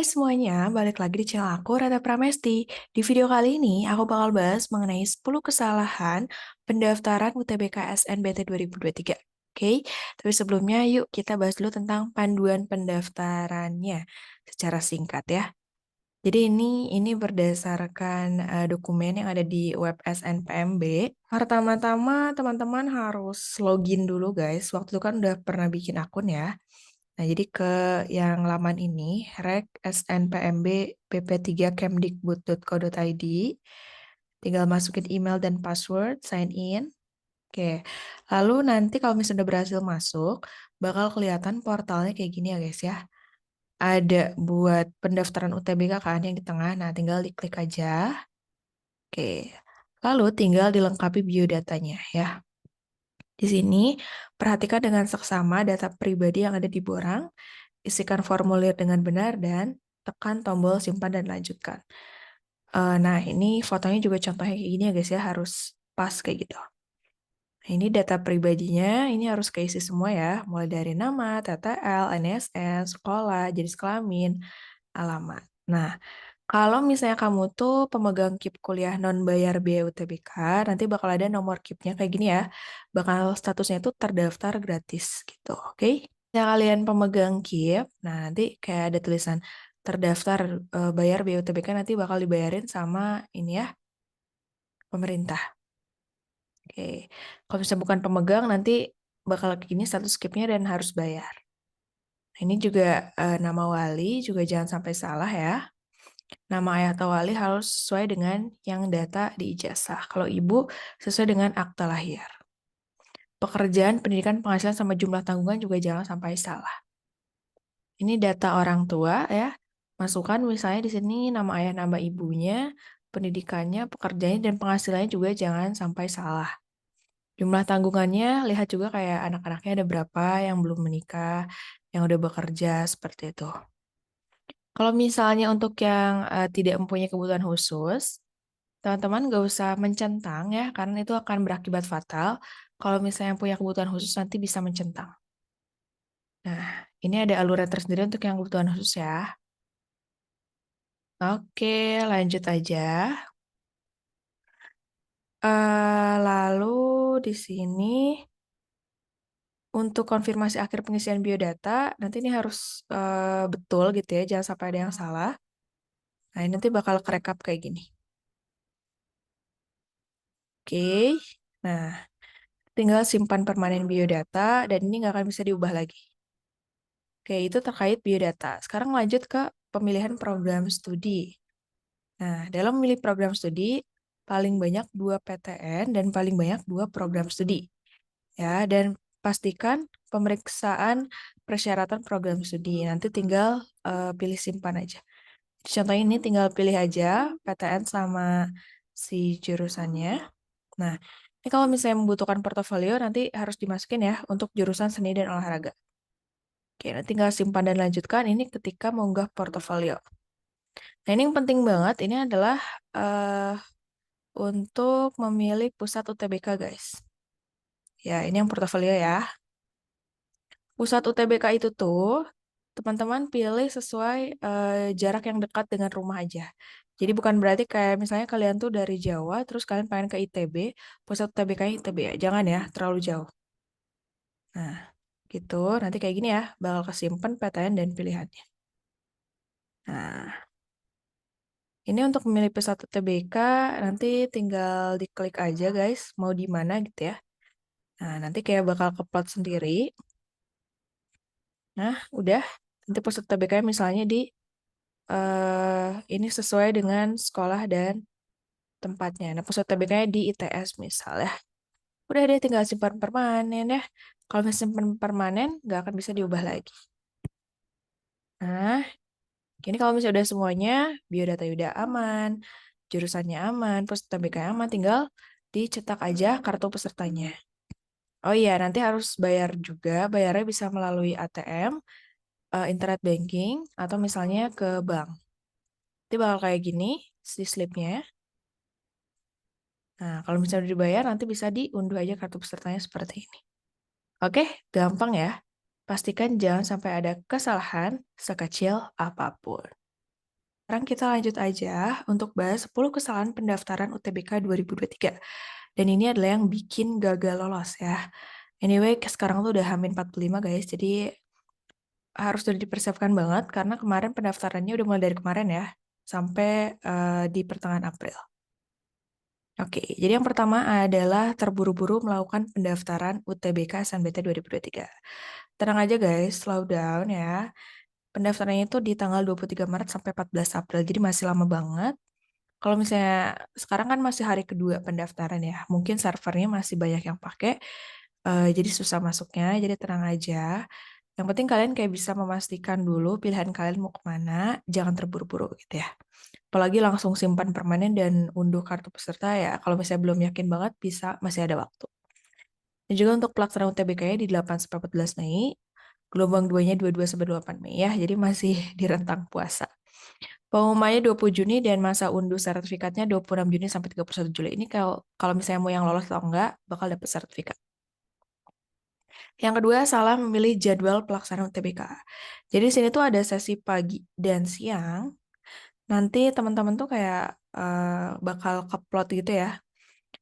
Hai semuanya, balik lagi di channel aku, Rata Pramesti. Di video kali ini, aku bakal bahas mengenai 10 kesalahan pendaftaran UTBK SNBT 2023. Oke, tapi sebelumnya yuk kita bahas dulu tentang panduan pendaftarannya secara singkat ya. Jadi ini berdasarkan dokumen yang ada di web SNPMB. Pertama-tama teman-teman harus login dulu guys. Waktu itu kan udah pernah bikin akun ya. Nah, jadi ke yang laman ini, rek snpmb pp3kemdikbud.co.id, tinggal masukin email dan password, sign in. Oke, lalu nanti kalau misalnya udah berhasil masuk, bakal kelihatan portalnya kayak gini ya guys ya. Ada buat pendaftaran UTBK kan yang di tengah, nah tinggal diklik aja. Oke, lalu tinggal dilengkapi biodatanya ya. Di sini, perhatikan dengan seksama data pribadi yang ada di borang, isikan formulir dengan benar, dan tekan tombol simpan dan lanjutkan. Nah, ini fotonya juga contohnya kayak gini ya guys ya, harus pas kayak gitu. Nah, ini data pribadinya, ini harus keisi semua ya, mulai dari nama, TTL, NSN, sekolah, jenis kelamin, alamat. Nah, kalau misalnya kamu tuh pemegang KIP kuliah non bayar biaya UTBK, nanti bakal ada nomor KIP-nya kayak gini ya, bakal statusnya itu terdaftar gratis gitu, oke? Ya kalian pemegang KIP, nah nanti kayak ada tulisan terdaftar bayar biaya UTBK nanti bakal dibayarin sama ini ya, pemerintah. Oke, kalau misalnya bukan pemegang nanti bakal kayak gini status KIP-nya dan harus bayar. Nah, ini juga nama wali juga jangan sampai salah ya. Nama ayah atau wali harus sesuai dengan yang data di ijazah. Kalau ibu sesuai dengan akta lahir. Pekerjaan, pendidikan, penghasilan sama jumlah tanggungan juga jangan sampai salah. Ini data orang tua ya. Masukkan misalnya di sini nama ayah, nama ibunya, pendidikannya, pekerjaannya, dan penghasilannya juga jangan sampai salah. Jumlah tanggungannya, lihat juga kayak anak-anaknya ada berapa yang belum menikah, yang udah bekerja, seperti itu. Kalau misalnya untuk yang tidak mempunyai kebutuhan khusus, teman-teman nggak usah mencentang ya, karena itu akan berakibat fatal. Kalau misalnya punya kebutuhan khusus, nanti bisa mencentang. Nah, ini ada aluran tersendiri untuk yang kebutuhan khusus ya. Oke, lanjut aja. Lalu di sini untuk konfirmasi akhir pengisian biodata, nanti ini harus betul gitu ya, jangan sampai ada yang salah. Nah, ini nanti bakal kerekap kayak gini. Oke, nah tinggal simpan permanen biodata dan ini nggak akan bisa diubah lagi. Oke, itu terkait biodata. Sekarang lanjut ke pemilihan program studi. Nah, dalam memilih program studi, paling banyak 2 PTN dan paling banyak 2 program studi. Ya, dan pastikan pemeriksaan persyaratan program studi. Nanti tinggal pilih simpan aja. Contoh ini tinggal pilih aja PTN sama si jurusannya. Nah, ini kalau misalnya membutuhkan portofolio, nanti harus dimasukin ya untuk jurusan seni dan olahraga. Oke, nanti tinggal simpan dan lanjutkan ini ketika mengunggah portofolio. Nah, ini yang penting banget, ini adalah eh, untuk memilih pusat UTBK, guys. Ya, ini yang portofolio ya. Pusat UTBK itu tuh, teman-teman pilih sesuai jarak yang dekat dengan rumah aja. Jadi bukan berarti kayak misalnya kalian tuh dari Jawa, terus kalian pengen ke ITB, pusat UTBK-nya ITB ya. Jangan ya, terlalu jauh. Nah, gitu. Nanti kayak gini ya, bakal kesimpan PTN dan pilihannya. Nah, ini untuk memilih pusat UTBK, nanti tinggal diklik aja guys, mau di mana gitu ya. Nah, nanti kayak bakal keplot sendiri. Nah, udah. Nanti pusat UTBK misalnya di ini sesuai dengan sekolah dan tempatnya. Nah, pusat UTBK-nya di ITS misalnya. Udah deh, tinggal simpan permanen ya. Kalau misalnya simpan permanen, nggak akan bisa diubah lagi. Nah, ini kalau misalnya udah semuanya, biodata udah aman, jurusannya aman, pusat UTBK aman, tinggal dicetak aja kartu pesertanya. Oh iya, nanti harus bayar juga. Bayarnya bisa melalui ATM, internet banking, atau misalnya ke bank. Nanti bakal kayak gini, si slipnya. Nah, kalau misalnya udah dibayar, nanti bisa diunduh aja kartu pesertanya seperti ini. Oke, gampang ya. Pastikan jangan sampai ada kesalahan sekecil apapun. sekarang kita lanjut aja untuk bahas 10 kesalahan pendaftaran UTBK 2023. Dan ini adalah yang bikin gagal lolos ya. Anyway, sekarang tuh udah H-45 guys, jadi harus udah dipersiapkan banget karena kemarin pendaftarannya udah mulai dari kemarin ya, sampai di pertengahan April. Oke, jadi yang pertama adalah terburu-buru melakukan pendaftaran UTBK SNBT 2023. Tenang aja guys, slow down ya. Pendaftarannya itu di tanggal 23 Maret sampai 14 April, jadi masih lama banget. Kalau misalnya sekarang kan masih hari kedua pendaftaran ya, mungkin servernya masih banyak yang pakai, jadi susah masuknya, jadi tenang aja. Yang penting kalian kayak bisa memastikan dulu pilihan kalian mau kemana, jangan terburu-buru gitu ya. Apalagi langsung simpan permanen dan unduh kartu peserta ya, kalau misalnya belum yakin banget bisa, masih ada waktu. Dan juga untuk pelaksanaan UTBK-nya di 8-14 Mei, gelombang 2-nya 22-28 Mei ya, jadi masih di rentang puasa. Pengumumannya 20 Juni dan masa unduh sertifikatnya 26 Juni sampai 31 Juli. Ini kalau kalau misalnya mau yang lolos atau enggak, bakal dapat sertifikat. Yang kedua, salah memilih jadwal pelaksanaan UTBK. Jadi di sini tuh ada sesi pagi dan siang. Nanti teman-teman tuh kayak bakal keplot gitu ya.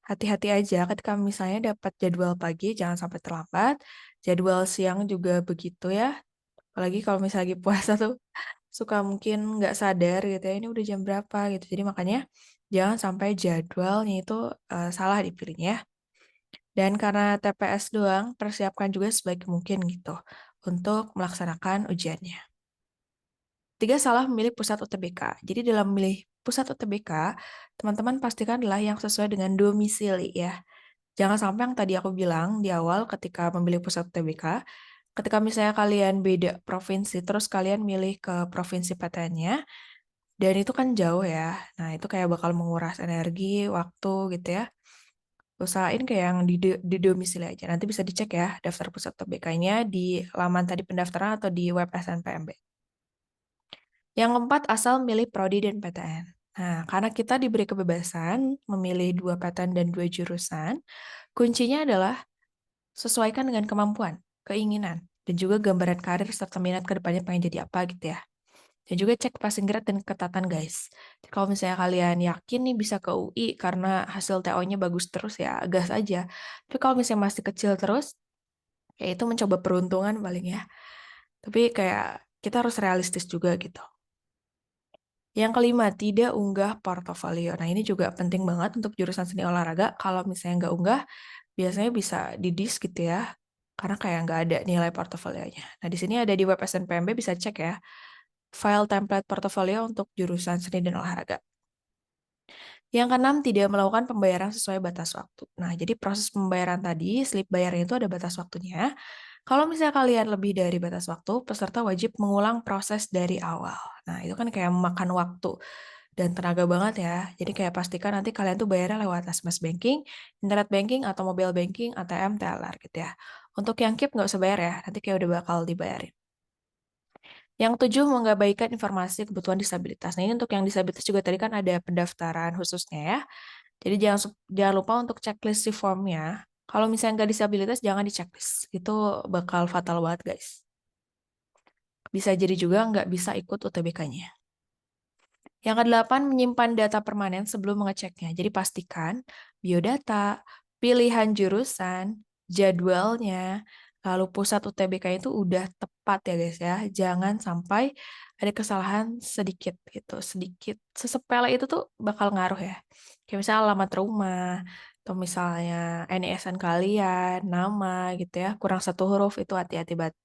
Hati-hati aja ketika misalnya dapat jadwal pagi, jangan sampai terlambat. Jadwal siang juga begitu ya. Apalagi kalau misalnya lagi puasa tuh suka mungkin nggak sadar gitu ya, ini udah jam berapa gitu. Jadi makanya jangan sampai jadwalnya itu salah dipilihnya ya. Dan karena TPS doang, persiapkan juga sebaik mungkin gitu untuk melaksanakan ujiannya. Tiga, salah memilih pusat UTBK. Jadi dalam memilih pusat UTBK, teman-teman pastikanlah yang sesuai dengan domisili ya. Jangan sampai yang tadi aku bilang di awal ketika memilih pusat UTBK, ketika misalnya kalian beda provinsi, terus kalian milih ke provinsi PTN-nya, dan itu kan jauh ya. Nah, itu kayak bakal menguras energi, waktu gitu ya. Usahain kayak yang di domisili aja. Nanti bisa dicek ya daftar pusat UTBK-nya di laman tadi pendaftaran atau di web SNPMB. Yang keempat, asal milih prodi dan PTN. Nah, karena kita diberi kebebasan memilih 2 PTN dan 2 jurusan, kuncinya adalah sesuaikan dengan kemampuan, keinginan, dan juga gambaran karir serta minat ke depannya pengen jadi apa gitu ya. Dan juga cek passing grade dan ketatan guys. Jadi kalau misalnya kalian yakin nih bisa ke UI karena hasil TO-nya bagus terus ya gas aja. Tapi kalau misalnya masih kecil terus, ya itu mencoba peruntungan paling ya. Tapi kayak kita harus realistis juga gitu. Yang kelima, tidak unggah portofolio. Nah ini juga penting banget untuk jurusan seni olahraga. Kalau misalnya nggak unggah, biasanya bisa di-dis gitu ya. Karena kayak nggak ada nilai portofolionya. Nah di sini ada di web SNPMB bisa cek ya. File template portofolio untuk jurusan seni dan olahraga. Yang keenam, tidak melakukan pembayaran sesuai batas waktu. Nah, jadi proses pembayaran tadi, slip bayarnya itu ada batas waktunya. Kalau misalnya kalian lebih dari batas waktu, peserta wajib mengulang proses dari awal. Nah, itu kan kayak memakan waktu dan tenaga banget ya. Jadi kayak pastikan nanti kalian tuh bayarnya lewat SMS banking, internet banking, atau mobile banking, ATM, teller gitu ya. Untuk yang KIP nggak usah bayar ya, nanti kayak udah bakal dibayarin. Yang tujuh, mengabaikan informasi kebutuhan disabilitas. Nah, ini untuk yang disabilitas juga tadi kan ada pendaftaran khususnya ya. Jadi jangan lupa untuk checklist si formnya. Kalau misalnya nggak disabilitas, jangan di checklist. Itu bakal fatal banget, guys. Bisa jadi juga nggak bisa ikut UTBK-nya. Yang kedelapan, menyimpan data permanen sebelum mengeceknya. Jadi pastikan biodata, pilihan jurusan, jadwalnya, lalu pusat UTBK itu udah tepat ya guys ya. Jangan sampai ada kesalahan sedikit gitu. Sedikit. Sesepele itu tuh bakal ngaruh ya. Kayak misalnya alamat rumah, atau misalnya NISN kalian, nama gitu ya. Kurang satu huruf itu hati-hati banget.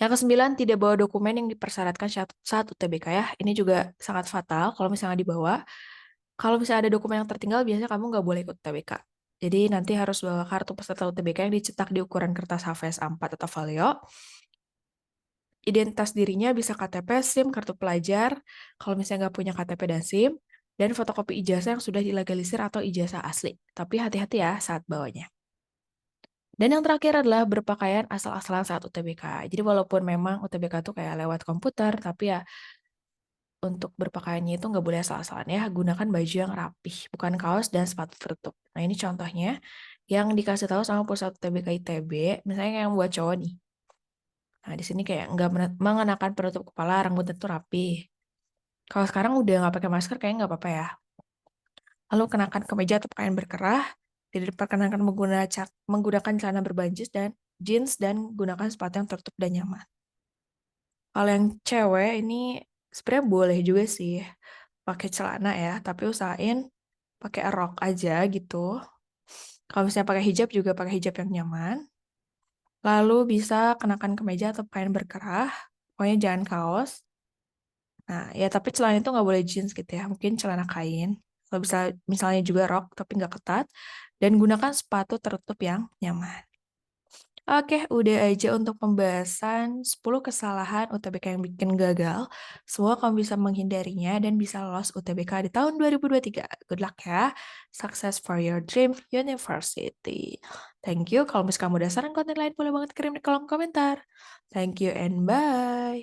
Yang kesembilan, tidak bawa dokumen yang dipersyaratkan saat UTBK ya. Ini juga sangat fatal kalau misalnya dibawa. Kalau misalnya ada dokumen yang tertinggal, biasanya kamu nggak boleh ikut UTBK. Jadi nanti harus bawa kartu peserta UTBK yang dicetak di ukuran kertas HVS A4 atau Vario. Identitas dirinya bisa KTP, SIM, kartu pelajar. Kalau misalnya nggak punya KTP dan SIM. Dan fotokopi ijazah yang sudah dilegalisir atau ijazah asli. Tapi hati-hati ya saat bawanya. Dan yang terakhir adalah berpakaian asal-asalan saat UTBK. Jadi walaupun memang UTBK tuh kayak lewat komputer, tapi ya untuk berpakaiannya itu nggak boleh asal-asalan ya. Gunakan baju yang rapih, bukan kaos dan sepatu tertutup. Nah ini contohnya yang dikasih tahu sama pusat UTBK ITB, misalnya yang buat cowok nih. Nah di sini kayak nggak mengenakan penutup kepala, rambutnya tuh rapih. Kalau sekarang udah nggak pakai masker, kayaknya nggak apa-apa ya. Lalu kenakan kemeja atau pakaian berkerah. Tidak diperkenankan menggunakan celana berbancis dan jeans dan gunakan sepatu yang tertutup dan nyaman. Kalau yang cewek ini sebenarnya boleh juga sih pakai celana ya, tapi usahain pakai rok aja gitu. Kalau misalnya pakai hijab juga pakai hijab yang nyaman. Lalu bisa kenakan kemeja atau pakaian berkerah. Pokoknya jangan kaos. Nah, ya tapi celana itu nggak boleh jeans gitu ya. Mungkin celana kain. Kalau bisa misalnya juga rok tapi nggak ketat. Dan gunakan sepatu tertutup yang nyaman. Oke, udah aja untuk pembahasan 10 kesalahan UTBK yang bikin gagal. Semoga kamu bisa menghindarinya dan bisa lolos UTBK di tahun 2023. Good luck ya. Success for your dream university. Thank you. Kalau misalnya kamu ada saran konten lain, boleh banget kirim di kolom komentar. Thank you and bye.